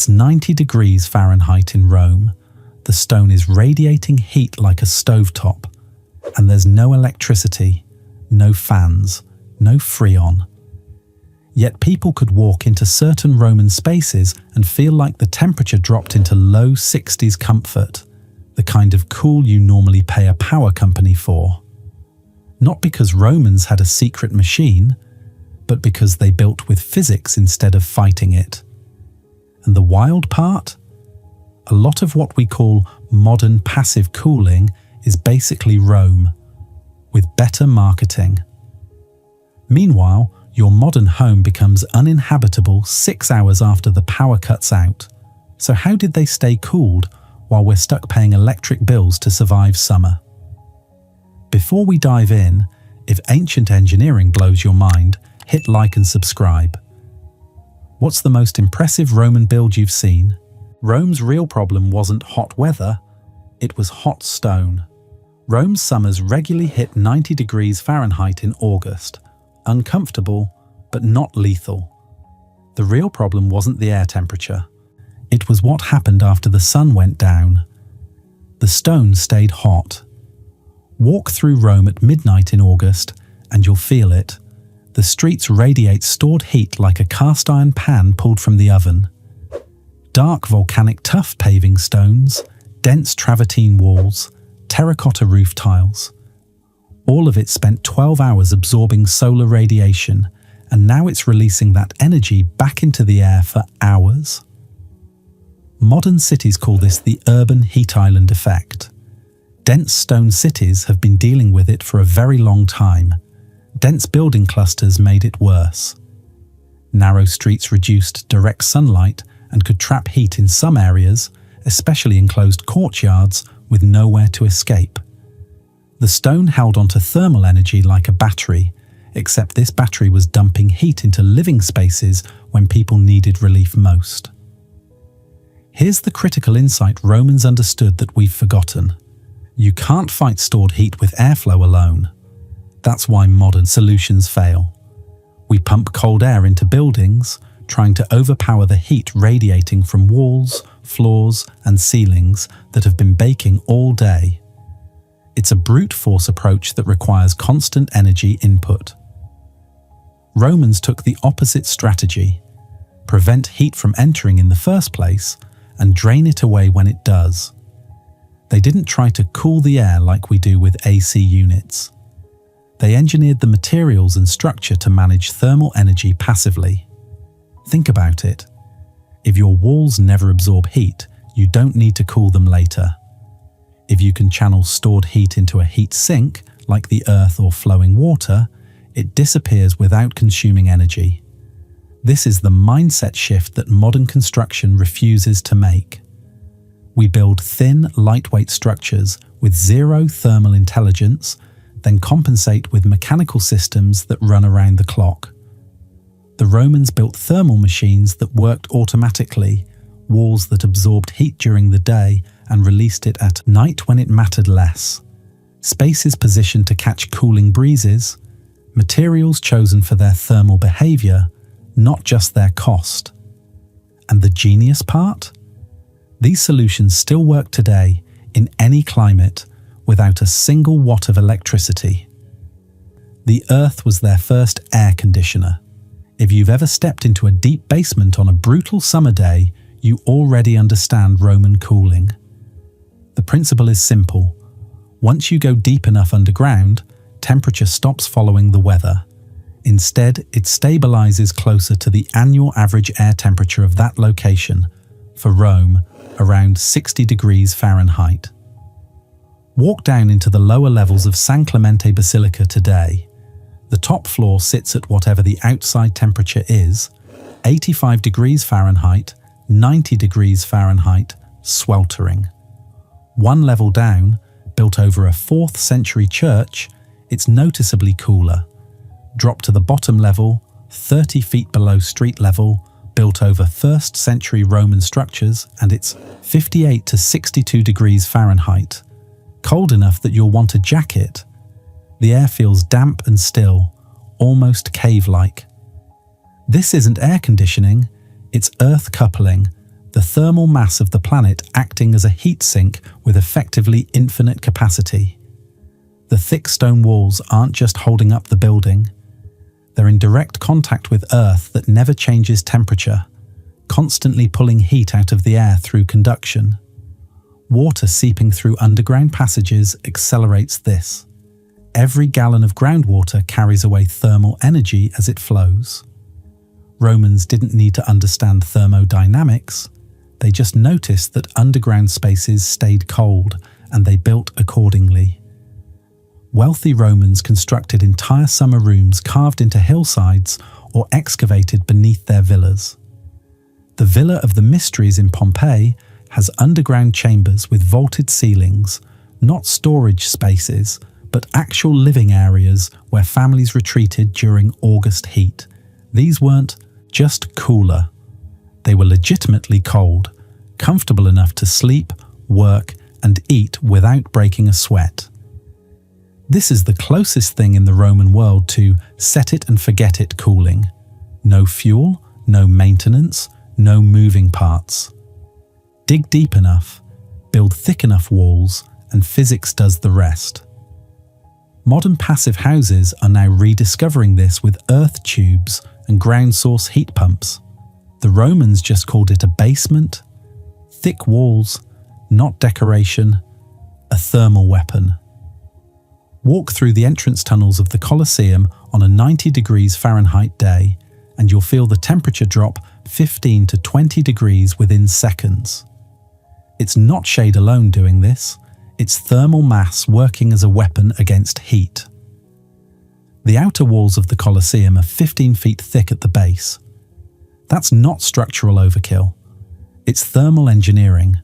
It's 90 degrees Fahrenheit in Rome. The stone is radiating heat like a stovetop, and there's no electricity, no fans, no freon. Yet people could walk into certain Roman spaces and feel like the temperature dropped into low 60s comfort, the kind of cool you normally pay a power company for. Not because Romans had a secret machine, but because they built with physics instead of fighting it. And the wild part? A lot of what we call modern passive cooling is basically Rome, with better marketing. Meanwhile, your modern home becomes uninhabitable 6 hours after the power cuts out. So how did they stay cooled while we're stuck paying electric bills to survive summer? Before we dive in, if ancient engineering blows your mind, hit like and subscribe. What's the most impressive Roman build you've seen? Rome's real problem wasn't hot weather, it was hot stone. Rome's summers regularly hit 90 degrees Fahrenheit in August. Uncomfortable, but not lethal. The real problem wasn't the air temperature. It was what happened after the sun went down. The stone stayed hot. Walk through Rome at midnight in August and you'll feel it. The streets radiate stored heat like a cast iron pan pulled from the oven. Dark volcanic tuff paving stones, dense travertine walls, terracotta roof tiles. All of it spent 12 hours absorbing solar radiation, and now it's releasing that energy back into the air for hours. Modern cities call this the urban heat island effect. Dense stone cities have been dealing with it for a very long time. Dense building clusters made it worse. Narrow streets reduced direct sunlight and could trap heat in some areas, especially enclosed courtyards with nowhere to escape. The stone held onto thermal energy like a battery, except this battery was dumping heat into living spaces when people needed relief most. Here's the critical insight Romans understood that we've forgotten. You can't fight stored heat with airflow alone. That's why modern solutions fail. We pump cold air into buildings, trying to overpower the heat radiating from walls, floors, and ceilings that have been baking all day. It's a brute force approach that requires constant energy input. Romans took the opposite strategy: prevent heat from entering in the first place and drain it away when it does. They didn't try to cool the air like we do with AC units. They engineered the materials and structure to manage thermal energy passively. Think about it. If your walls never absorb heat, you don't need to cool them later. If you can channel stored heat into a heat sink, like the earth or flowing water, it disappears without consuming energy. This is the mindset shift that modern construction refuses to make. We build thin, lightweight structures with zero thermal intelligence, then compensate with mechanical systems that run around the clock. The Romans built thermal machines that worked automatically, walls that absorbed heat during the day and released it at night when it mattered less, spaces positioned to catch cooling breezes, materials chosen for their thermal behavior, not just their cost. And the genius part? These solutions still work today in any climate without a single watt of electricity. The Earth was their first air conditioner. If you've ever stepped into a deep basement on a brutal summer day, you already understand Roman cooling. The principle is simple. Once you go deep enough underground, temperature stops following the weather. Instead, it stabilizes closer to the annual average air temperature of that location, for Rome, around 60 degrees Fahrenheit. Walk down into the lower levels of San Clemente Basilica today. The top floor sits at whatever the outside temperature is, 85 degrees Fahrenheit, 90 degrees Fahrenheit, sweltering. One level down, built over a 4th century church, it's noticeably cooler. Drop to the bottom level, 30 feet below street level, built over 1st century Roman structures, and it's 58 to 62 degrees Fahrenheit. Cold enough that you'll want a jacket. The air feels damp and still, almost cave-like. This isn't air conditioning, it's earth coupling, the thermal mass of the planet acting as a heat sink with effectively infinite capacity. The thick stone walls aren't just holding up the building. They're in direct contact with Earth that never changes temperature, constantly pulling heat out of the air through conduction. Water seeping through underground passages accelerates this. Every gallon of groundwater carries away thermal energy as it flows. Romans didn't need to understand thermodynamics. They just noticed that underground spaces stayed cold, and they built accordingly. Wealthy Romans constructed entire summer rooms carved into hillsides or excavated beneath their villas. The Villa of the Mysteries in Pompeii has underground chambers with vaulted ceilings, not storage spaces, but actual living areas where families retreated during August heat. These weren't just cooler. They were legitimately cold, comfortable enough to sleep, work, and eat without breaking a sweat. This is the closest thing in the Roman world to set it and forget it cooling. No fuel, no maintenance, no moving parts. Dig deep enough, build thick enough walls, and physics does the rest. Modern passive houses are now rediscovering this with earth tubes and ground source heat pumps. The Romans just called it a basement, thick walls, not decoration, a thermal weapon. Walk through the entrance tunnels of the Colosseum on a 90 degrees Fahrenheit day, and you'll feel the temperature drop 15 to 20 degrees within seconds. It's not shade alone doing this. It's thermal mass working as a weapon against heat. The outer walls of the Colosseum are 15 feet thick at the base. That's not structural overkill. It's thermal engineering.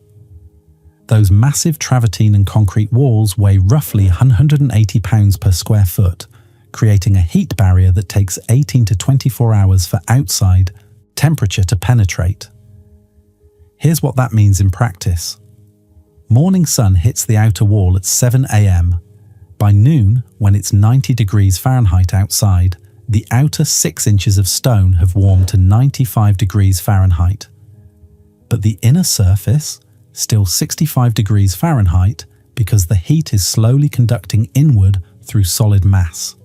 Those massive travertine and concrete walls weigh roughly 180 pounds per square foot, creating a heat barrier that takes 18 to 24 hours for outside temperature to penetrate. Here's what that means in practice. Morning sun hits the outer wall at 7 a.m. By noon, when it's 90 degrees Fahrenheit outside, the outer 6 inches of stone have warmed to 95 degrees Fahrenheit. But the inner surface, still 65 degrees Fahrenheit, because the heat is slowly conducting inward through solid mass.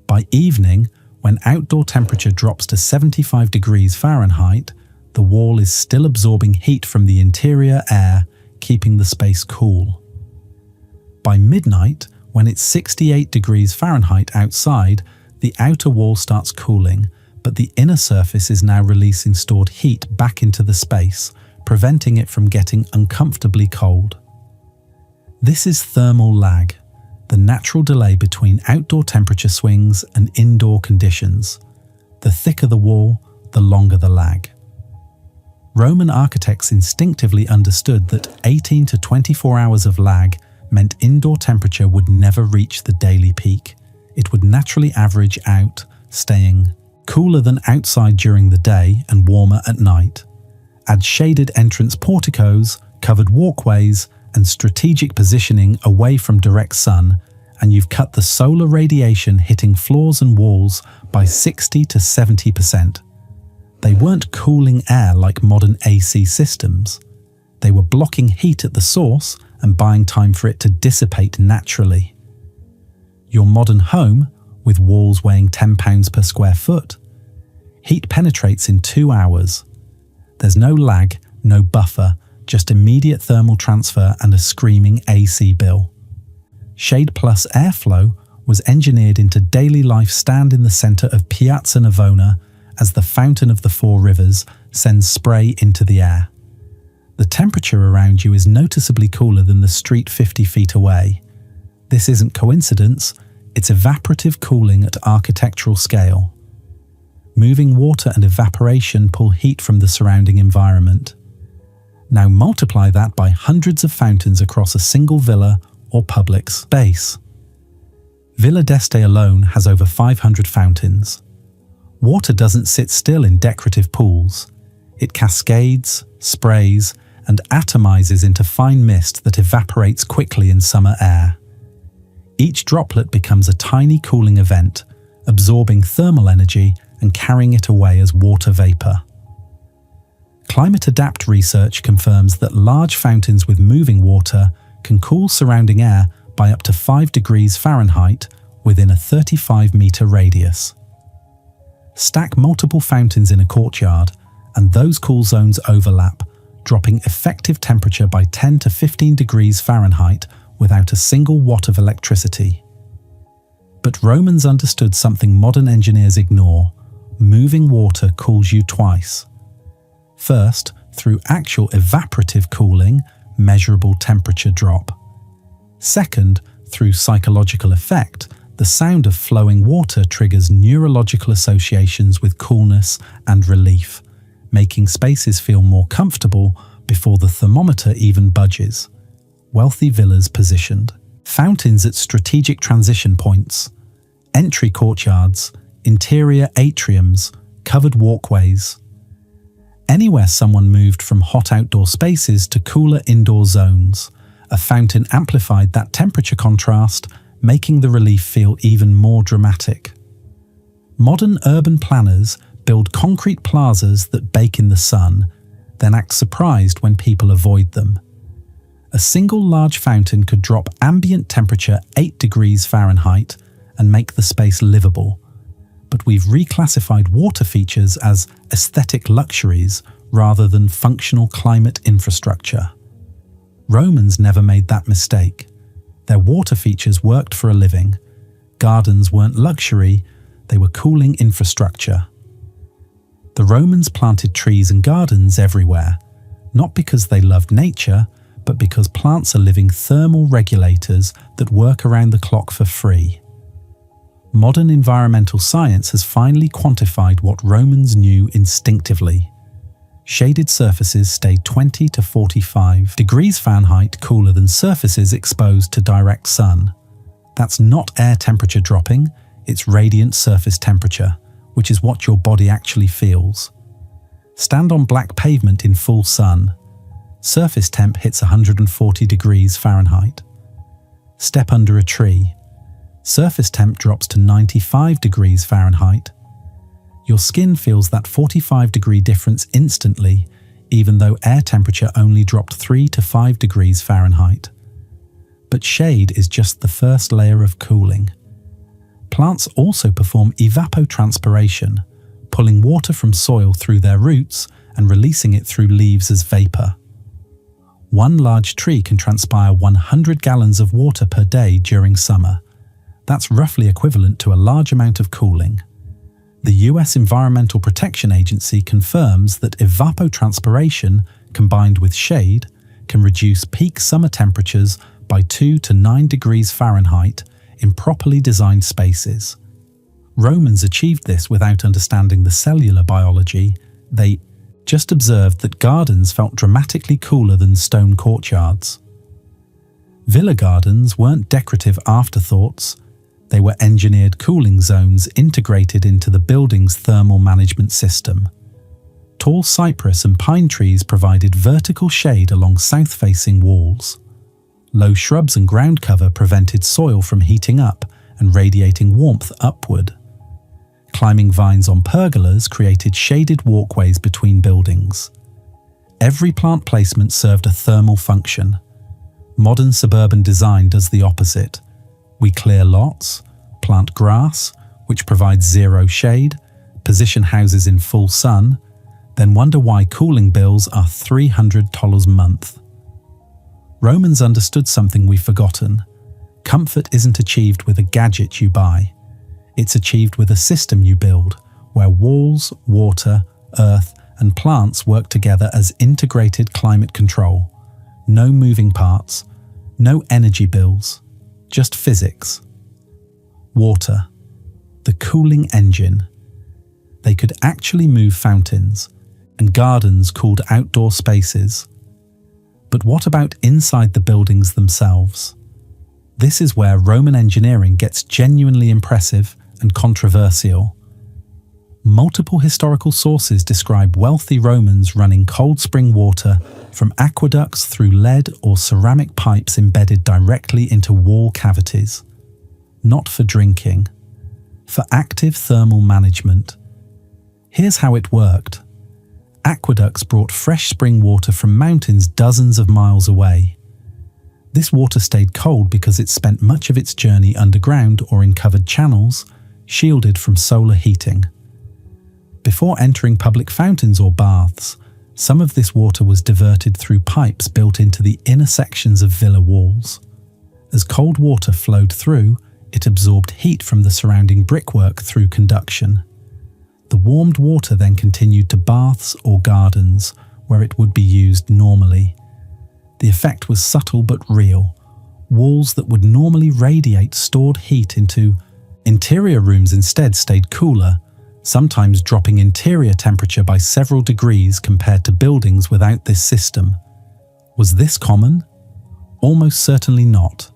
By evening, when outdoor temperature drops to 75 degrees Fahrenheit, the wall is still absorbing heat from the interior air, keeping the space cool. By midnight, when it's 68 degrees Fahrenheit outside, the outer wall starts cooling, but the inner surface is now releasing stored heat back into the space, preventing it from getting uncomfortably cold. This is thermal lag, the natural delay between outdoor temperature swings and indoor conditions. The thicker the wall, the longer the lag. Roman architects instinctively understood that 18 to 24 hours of lag meant indoor temperature would never reach the daily peak. It would naturally average out, staying cooler than outside during the day and warmer at night. Add shaded entrance porticos, covered walkways, and strategic positioning away from direct sun, and you've cut the solar radiation hitting floors and walls by 60 to 70%. They weren't cooling air like modern AC systems. They were blocking heat at the source and buying time for it to dissipate naturally. Your modern home, with walls weighing 10 pounds per square foot, heat penetrates in 2 hours. There's no lag, no buffer, just immediate thermal transfer and a screaming AC bill. Shade plus airflow was engineered into daily life. Stand in the center of Piazza Navona as the fountain of the four rivers sends spray into the air. The temperature around you is noticeably cooler than the street 50 feet away. This isn't coincidence, it's evaporative cooling at architectural scale. Moving water and evaporation pull heat from the surrounding environment. Now multiply that by hundreds of fountains across a single villa or public space. Villa d'Este alone has over 500 fountains. Water doesn't sit still in decorative pools. It cascades, sprays, and atomizes into fine mist that evaporates quickly in summer air. Each droplet becomes a tiny cooling event, absorbing thermal energy and carrying it away as water vapor. Climate-adapt research confirms that large fountains with moving water can cool surrounding air by up to 5 degrees Fahrenheit within a 35-meter radius. Stack multiple fountains in a courtyard, and those cool zones overlap, dropping effective temperature by 10 to 15 degrees Fahrenheit without a single watt of electricity. But Romans understood something modern engineers ignore: moving water cools you twice. First, through actual evaporative cooling, measurable temperature drop. Second, through psychological effect, the sound of flowing water triggers neurological associations with coolness and relief, making spaces feel more comfortable before the thermometer even budges. Wealthy villas positioned. Fountains at strategic transition points. Entry courtyards, interior atriums, covered walkways. Anywhere someone moved from hot outdoor spaces to cooler indoor zones, a fountain amplified that temperature contrast, making the relief feel even more dramatic. Modern urban planners build concrete plazas that bake in the sun, then act surprised when people avoid them. A single large fountain could drop ambient temperature 8 degrees Fahrenheit and make the space livable. But we've reclassified water features as aesthetic luxuries rather than functional climate infrastructure. Romans never made that mistake. Their water features worked for a living. Gardens weren't luxury, they were cooling infrastructure. The Romans planted trees and gardens everywhere, not because they loved nature, but because plants are living thermal regulators that work around the clock for free. Modern environmental science has finally quantified what Romans knew instinctively. Shaded surfaces stay 20 to 45 degrees Fahrenheit cooler than surfaces exposed to direct sun. That's not air temperature dropping, it's radiant surface temperature, which is what your body actually feels. Stand on black pavement in full sun. Surface temp hits 140 degrees Fahrenheit. Step under a tree. Surface temp drops to 95 degrees Fahrenheit. Your skin feels that 45-degree difference instantly, even though air temperature only dropped 3 to 5 degrees Fahrenheit. But shade is just the first layer of cooling. Plants also perform evapotranspiration, pulling water from soil through their roots and releasing it through leaves as vapor. One large tree can transpire 100 gallons of water per day during summer. That's roughly equivalent to a large amount of cooling. The US Environmental Protection Agency confirms that evapotranspiration, combined with shade, can reduce peak summer temperatures by 2 to 9 degrees Fahrenheit in properly designed spaces. Romans achieved this without understanding the cellular biology. They just observed that gardens felt dramatically cooler than stone courtyards. Villa gardens weren't decorative afterthoughts. They were engineered cooling zones integrated into the building's thermal management system. Tall cypress and pine trees provided vertical shade along south-facing walls. Low shrubs and ground cover prevented soil from heating up and radiating warmth upward. Climbing vines on pergolas created shaded walkways between buildings. Every plant placement served a thermal function. Modern suburban design does the opposite. We clear lots, plant grass, which provides zero shade, position houses in full sun, then wonder why cooling bills are $300 a month. Romans understood something we've forgotten. Comfort isn't achieved with a gadget you buy. It's achieved with a system you build, where walls, water, earth, and plants work together as integrated climate control. No moving parts, no energy bills, just physics. Water, the cooling engine. They could actually move fountains, and gardens cooled outdoor spaces. But what about inside the buildings themselves? This is where Roman engineering gets genuinely impressive and controversial. Multiple historical sources describe wealthy Romans running cold spring water from aqueducts through lead or ceramic pipes embedded directly into wall cavities. Not for drinking, for active thermal management. Here's how it worked. aqueducts brought fresh spring water from mountains dozens of miles away. This water stayed cold because it spent much of its journey underground or in covered channels, shielded from solar heating. Before entering public fountains or baths, some of this water was diverted through pipes built into the inner sections of villa walls. As cold water flowed through, it absorbed heat from the surrounding brickwork through conduction. The warmed water then continued to baths or gardens, where it would be used normally. The effect was subtle but real. Walls that would normally radiate stored heat into interior rooms instead stayed cooler, sometimes dropping interior temperature by several degrees compared to buildings without this system. Was this common? Almost certainly not.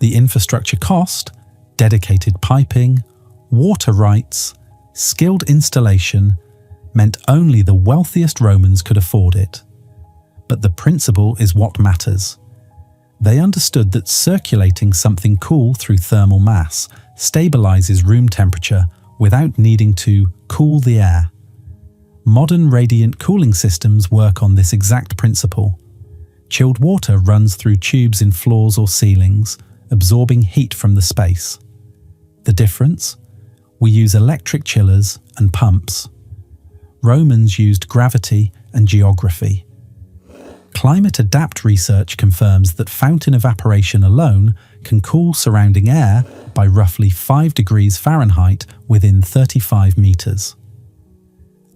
The infrastructure cost, dedicated piping, water rights, skilled installation, meant only the wealthiest Romans could afford it. But the principle is what matters. They understood that circulating something cool through thermal mass stabilizes room temperature without needing to cool the air. Modern radiant cooling systems work on this exact principle. Chilled water runs through tubes in floors or ceilings, absorbing heat from the space. The difference? We use electric chillers and pumps. Romans used gravity and geography. Climate adapt research confirms that fountain evaporation alone can cool surrounding air by roughly 5 degrees Fahrenheit within 35 meters.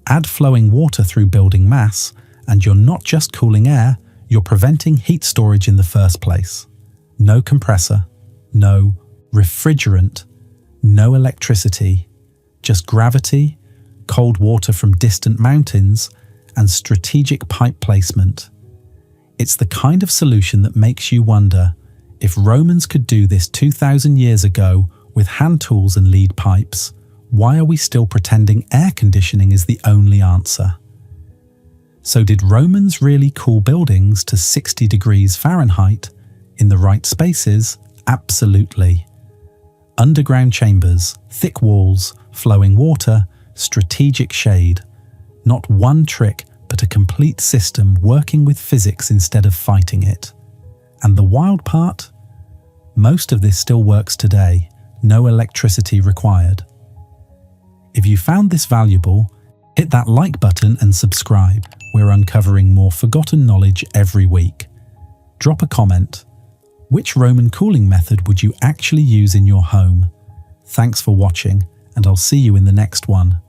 Add flowing water through building mass, and you're not just cooling air, you're preventing heat storage in the first place. No compressor, no refrigerant, no electricity, just gravity, cold water from distant mountains, and strategic pipe placement. It's the kind of solution that makes you wonder, if Romans could do this 2,000 years ago with hand tools and lead pipes, why are we still pretending air conditioning is the only answer? So did Romans really cool buildings to 60 degrees Fahrenheit in the right spaces? Absolutely. Underground chambers, thick walls, flowing water, strategic shade. Not one trick, but a complete system working with physics instead of fighting it. And the wild part? Most of this still works today, no electricity required. If you found this valuable, hit that like button and subscribe. We're uncovering more forgotten knowledge every week. Drop a comment. Which Roman cooling method would you actually use in your home? Thanks for watching, and I'll see you in the next one.